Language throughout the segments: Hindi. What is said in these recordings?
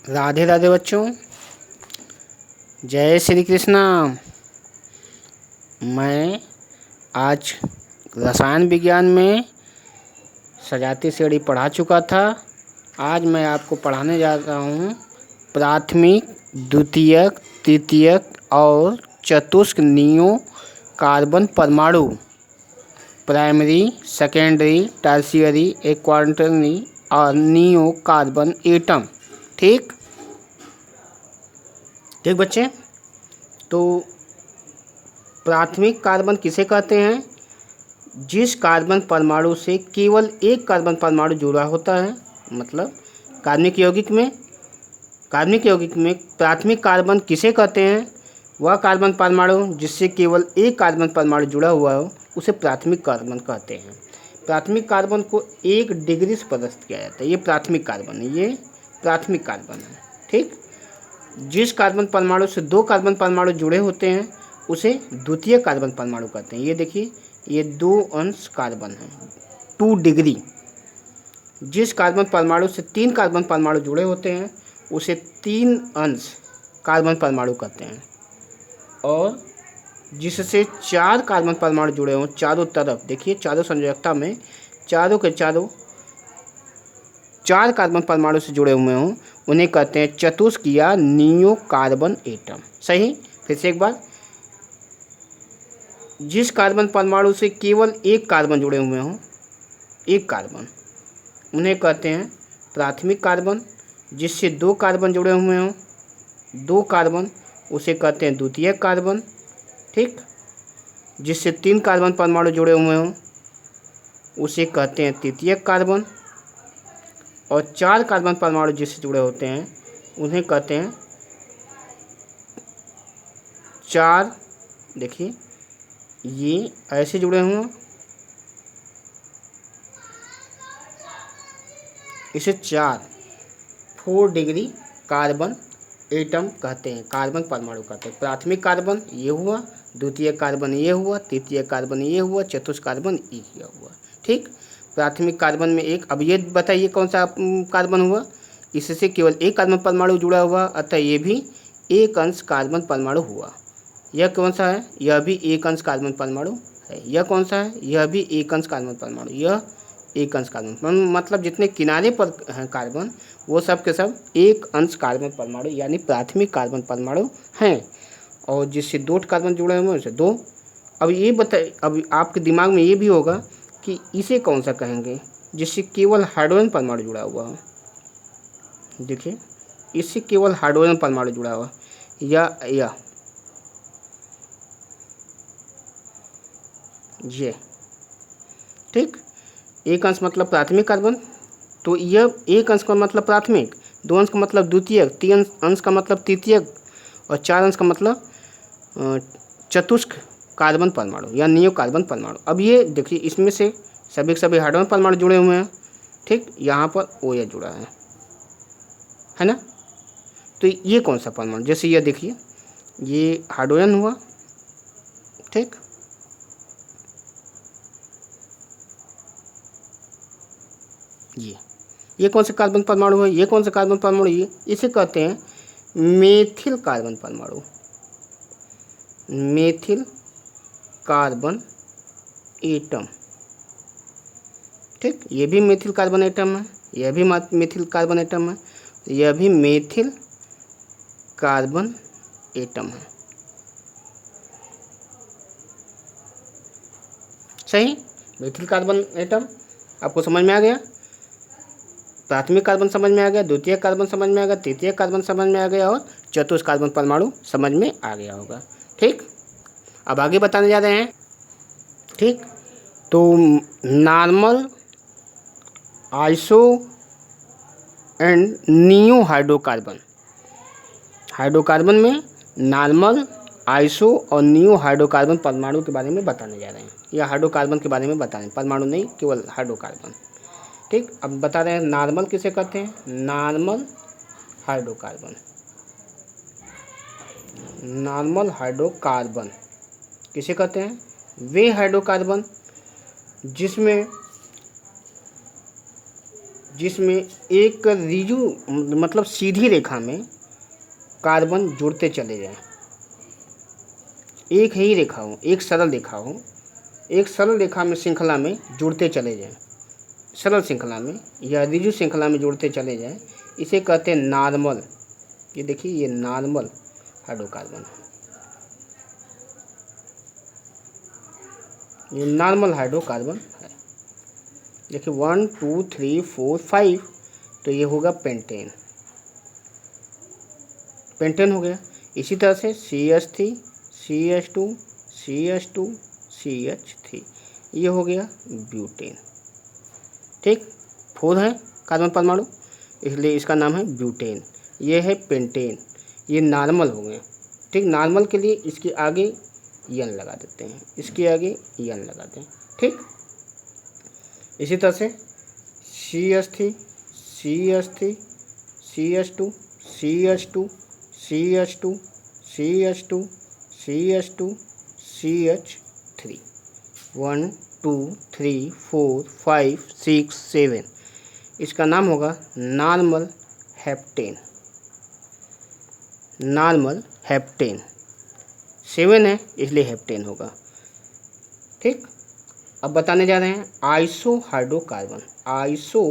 राधे राधे बच्चों, जय श्री कृष्णा। मैं आज रसायन विज्ञान में सजाती सीढ़ी पढ़ा चुका था। आज मैं आपको पढ़ाने जा रहा हूँ प्राथमिक, द्वितीयक, तृतीयक और चतुष्क नियो कार्बन परमाणु, प्राइमरी, सेकेंडरी, टर्शियरी, क्वार्टरनरी और नियो कार्बन एटम। ठीक बच्चे, तो प्राथमिक कार्बन किसे कहते हैं? जिस कार्बन परमाणु से केवल एक कार्बन परमाणु जुड़ा होता है, मतलब कार्बनिक यौगिक में प्राथमिक कार्बन किसे कहते हैं? वह कार्बन परमाणु जिससे केवल एक कार्बन परमाणु जुड़ा हुआ हो उसे प्राथमिक कार्बन कहते हैं। प्राथमिक कार्बन को 1 डिग्री से प्रदर्शित किया जाता है। ये प्राथमिक कार्बन है। ठीक, जिस कार्बन परमाणु से 2 कार्बन परमाणु जुड़े होते हैं उसे द्वितीय कार्बन परमाणु कहते हैं। ये देखिए, ये 2 अंश कार्बन है, 2 डिग्री। जिस कार्बन परमाणु से 3 कार्बन परमाणु जुड़े होते हैं उसे 3 अंश कार्बन परमाणु कहते हैं। और जिससे 4 कार्बन परमाणु जुड़े हों चारों तरफ, देखिए चारों संयोजकता में चारों के चारों 4 कार्बन परमाणु से जुड़े हुए हों उन्हें कहते हैं चतुष्क या नियो कार्बन एटम। सही, फिर से एक बार, जिस कार्बन परमाणु से केवल एक कार्बन जुड़े हुए हों, एक कार्बन, उन्हें कहते हैं प्राथमिक कार्बन। जिससे 2 कार्बन जुड़े हुए हों, 2 कार्बन, उसे कहते हैं द्वितीय कार्बन। ठीक, जिससे 3 कार्बन परमाणु जुड़े हुए हों उसे कहते हैं तृतीय कार्बन। और 4 कार्बन परमाणु जिससे जुड़े होते हैं उन्हें कहते हैं 4, देखिए ये ऐसे जुड़े हुए हैं, इसे 4 डिग्री कार्बन एटम कहते हैं, कार्बन परमाणु कहते हैं। प्राथमिक कार्बन ये हुआ, द्वितीय कार्बन ये हुआ, तृतीय कार्बन ये हुआ, चतुर्थ कार्बन ये हुआ। ठीक, प्राथमिक कार्बन में एक, अब ये बताइए कौन सा कार्बन हुआ? इससे केवल एक कार्बन परमाणु जुड़ा हुआ, अतः ये भी एक अंश कार्बन परमाणु हुआ। यह कौन सा है? यह भी एक अंश कार्बन परमाणु है। यह कौन सा है? यह भी एक अंश कार्बन परमाणु। यह एक अंश कार्बन, मतलब जितने किनारे पर हैं कार्बन वो सब के सब एक अंश कार्बन परमाणु यानी प्राथमिक कार्बन परमाणु हैं। और जिससे 2 कार्बन जुड़े हुए हैं उसे 2। अब ये बताइए, अब आपके दिमाग में ये भी होगा कि इसे कौन सा कहेंगे जिससे केवल हाइड्रोजन परमाणु जुड़ा हुआ हो। देखिए, इससे केवल हाइड्रोजन परमाणु जुड़ा हुआ, या ये। ठीक, एक अंश मतलब प्राथमिक कार्बन, तो यह एक अंश का मतलब प्राथमिक, 2 अंश का मतलब द्वितीयक, 3 अंश का मतलब तृतीयक और 4 अंश का मतलब चतुष्क कार्बन परमाणु या नियो कार्बन परमाणु। अब ये देखिए, इसमें से सभी के सभी हाइड्रोजन परमाणु जुड़े हुए हैं। ठीक, यहाँ पर OH जुड़ा है ना? तो ये कौन सा परमाणु? जैसे ये देखिए, ये हाइड्रोजन हुआ। ठीक, ये कौन सा कार्बन परमाणु है? ये कौन सा कार्बन परमाणु? ये इसे कहते हैं मेथिल कार्बन परमाणु, मेथिल कार्बन एटम। ठीक, ये भी मेथिल कार्बन एटम है, यह भी मेथिल कार्बन एटम है, यह भी मेथिल कार्बन एटम है। सही, मेथिल कार्बन एटम आपको समझ में आ गया? प्राथमिक कार्बन समझ में आ गया, द्वितीय कार्बन समझ में आ गया, तृतीय कार्बन समझ में आ गया और चतुर्थ कार्बन परमाणु समझ में आ गया होगा। ठीक, अब आगे बताने जा रहे हैं। ठीक, तो normal, iso and neo hydrocarbon, hydrocarbon में नॉर्मल, आइसो और नियो हाइड्रोकार्बन परमाणु के बारे में बताने जा रहे हैं, या हाइड्रोकार्बन के बारे में बताने, परमाणु नहीं, केवल हाइड्रोकार्बन। ठीक, अब बता रहे हैं नॉर्मल किसे कहते हैं? नॉर्मल हाइड्रोकार्बन, नॉर्मल हाइड्रोकार्बन किसे कहते हैं? वे हाइड्रोकार्बन जिसमें जिसमें एक रिजु मतलब सीधी रेखा में कार्बन जुड़ते चले जाएं, एक ही रेखा हो, एक सरल रेखा हो, एक सरल रेखा में श्रृंखला में जुड़ते चले जाएं, सरल श्रृंखला में या रिजु श्रृंखला में जुड़ते चले जाएं, इसे कहते हैं नॉर्मल। ये देखिए, ये नॉर्मल हाइड्रोकार्बन है, ये नॉर्मल हाइड्रोकार्बन है। देखिए 1 2 3 4 5, तो ये होगा पेंटेन, पेंटेन हो गया। इसी तरह से CH3 CH2 CH2 CH3, ये हो गया ब्यूटेन। ठीक, 4 है कार्बन परमाणु, इसलिए इसका नाम है ब्यूटेन। ये है पेंटेन, ये नॉर्मल हो गए। ठीक, नॉर्मल के लिए इसके आगे एन लगा देते हैं, इसके आगे एन लगाते हैं। ठीक, इसी तरह से CH3 CH3 CH2 CH2 CH2 CH2 CH2 CH3, 1 2 3 4 5 6 7, इसका नाम होगा नॉर्मल हेप्टेन, नॉर्मल हेप्टेन। 7 है इसलिए हेप्टेन होगा। ठीक, अब बताने जा रहे हैं आइसो हाइड्रोकार्बन। आइसो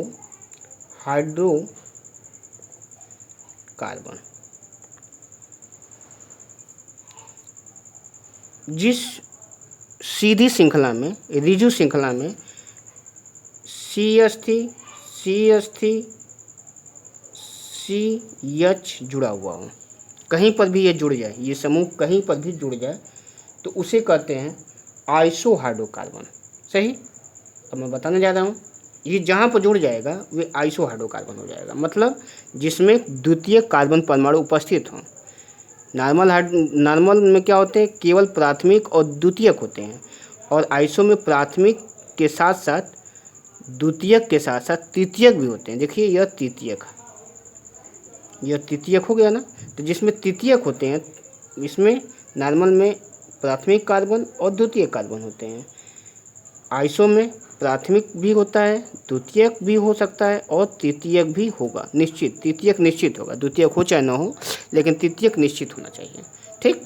हाइड्रोकार्बन जिस सीधी श्रृंखला में, रिजु श्रृंखला में CH3 CH3 CH जुड़ा हुआ हो, कहीं पर भी ये जुड़ जाए, ये समूह कहीं पर भी जुड़ जाए, तो उसे कहते हैं आइसो हाइड्रोकार्बन। सही, अब मैं बताने जा रहा हूँ, ये जहाँ पर जुड़ जाएगा वे आइसो हाइड्रोकार्बन हो जाएगा, मतलब जिसमें द्वितीय कार्बन परमाणु उपस्थित हों। नॉर्मल में क्या होते हैं, केवल प्राथमिक और द्वितीयक होते हैं, और आइसो में प्राथमिक के साथ साथ द्वितीयक के साथ साथ तृतीयक भी होते हैं। देखिए यह तृतीयक, यह तृतीयक हो गया ना, तो जिसमें तृतीयक होते हैं, इसमें नॉर्मल में प्राथमिक कार्बन और द्वितीयक कार्बन होते हैं। आइसो में प्राथमिक भी होता है, द्वितीयक भी हो सकता है और तृतीयक भी होगा, निश्चित तृतीयक निश्चित होगा, द्वितीयक हो चाहे ना हो, लेकिन तृतीयक निश्चित होना चाहिए। ठीक,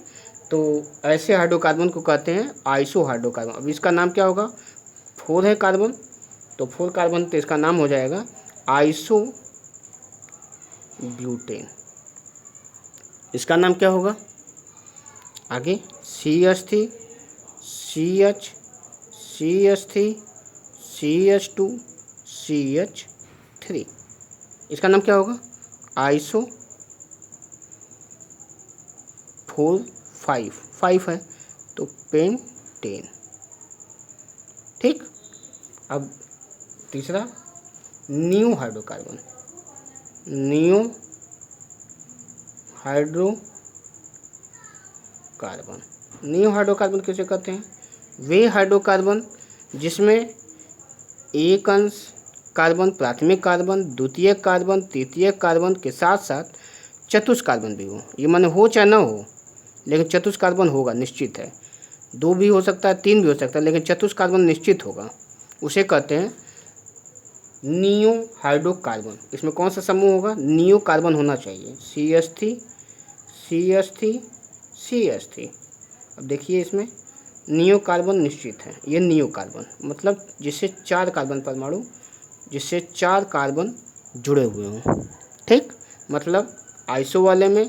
तो ऐसे हाइड्रोकार्बन को कहते हैं आइसो हाइड्रोकार्बन। अब इसका नाम क्या होगा, 4 है कार्बन, तो 4 कार्बन, तो इसका नाम हो जाएगा आइसो ब्यूटेन। इसका नाम क्या होगा आगे, CH3 CH CH3 CH2 CH3, इसका नाम क्या होगा आइसो 4 5 है, तो पेंटेन। ठीक, अब तीसरा new hydrocarbon. New hydrocarbon, new hydrocarbon किसे कहते हैं, वे हाइड्रोकार्बन जिसमें एक अंश कार्बन प्राथमिक कार्बन, द्वितीयक कार्बन, तृतीयक कार्बन के साथ साथ चतुष्क कार्बन भी हो। ये माने हो चाहे ना हो, लेकिन चतुष्क कार्बन होगा, निश्चित है। 2 भी हो सकता है, 3 भी हो सकता है, लेकिन चतुष्क कार्बन निश्चित होगा, उसे कहते हैं नियो हाइड्रोकार्बन। इसमें कौन सा समूह होगा, नियो कार्बन होना चाहिए, CH3 CH3 CH3। अब देखिए इसमें नियो कार्बन निश्चित है, ये नियो कार्बन मतलब जिससे 4 कार्बन परमाणु, जिससे 4 कार्बन जुड़े हुए हों। ठीक, मतलब आइसो वाले में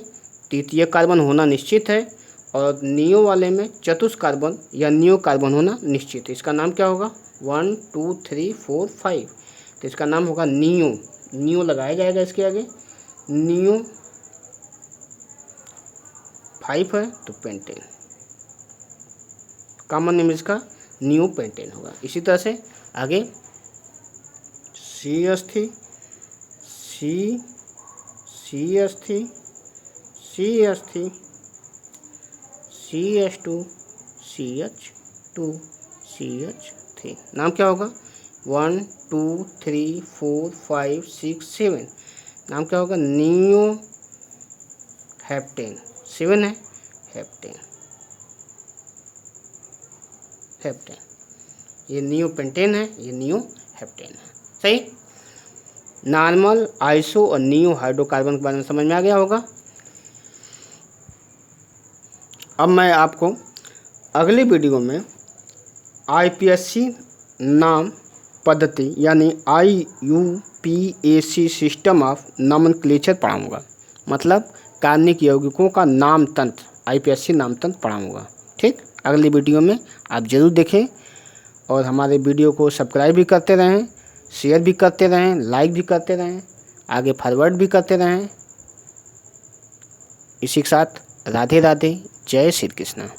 तृतीय कार्बन होना निश्चित है, और नियो वाले में चतुष्क कार्बन या नियो कार्बन होना निश्चित है। इसका नाम क्या होगा, 1 2 3 4 5, तो इसका नाम होगा नियो। नियो लगाया जाएगा इसके आगे, नियो 5 है तो पेंटेन, कॉमन नेम इसका नियो पेंटेन होगा। इसी तरह से आगे CH3 CH3 CH3 CH2 CH2 CH3, नाम क्या होगा, 1 2 3 4 5 6 7, नाम क्या होगा, नियो हेप्टेन। 7 है हेप्टेन, हेप्टेन, ये नियो पेंटेन है, ये नियो हेप्टेन है। सही, नॉर्मल, आइसो और नियो हाइड्रोकार्बन के बारे में समझ में आ गया होगा। अब मैं आपको अगली वीडियो में आईपीएससी नाम पद्धति यानी IUPAC सिस्टम ऑफ नॉमेनक्लेचर पढ़ाऊँगा, मतलब कार्बनिक यौगिकों का नाम तंत्र, आईपीएससी नाम तंत्र पढ़ाऊँगा। ठीक, अगली वीडियो में आप ज़रूर देखें और हमारे वीडियो को सब्सक्राइब भी करते रहें, शेयर भी करते रहें, लाइक भी करते रहें, आगे फॉरवर्ड भी करते रहें। इसी के साथ राधे राधे, जय श्री कृष्ण।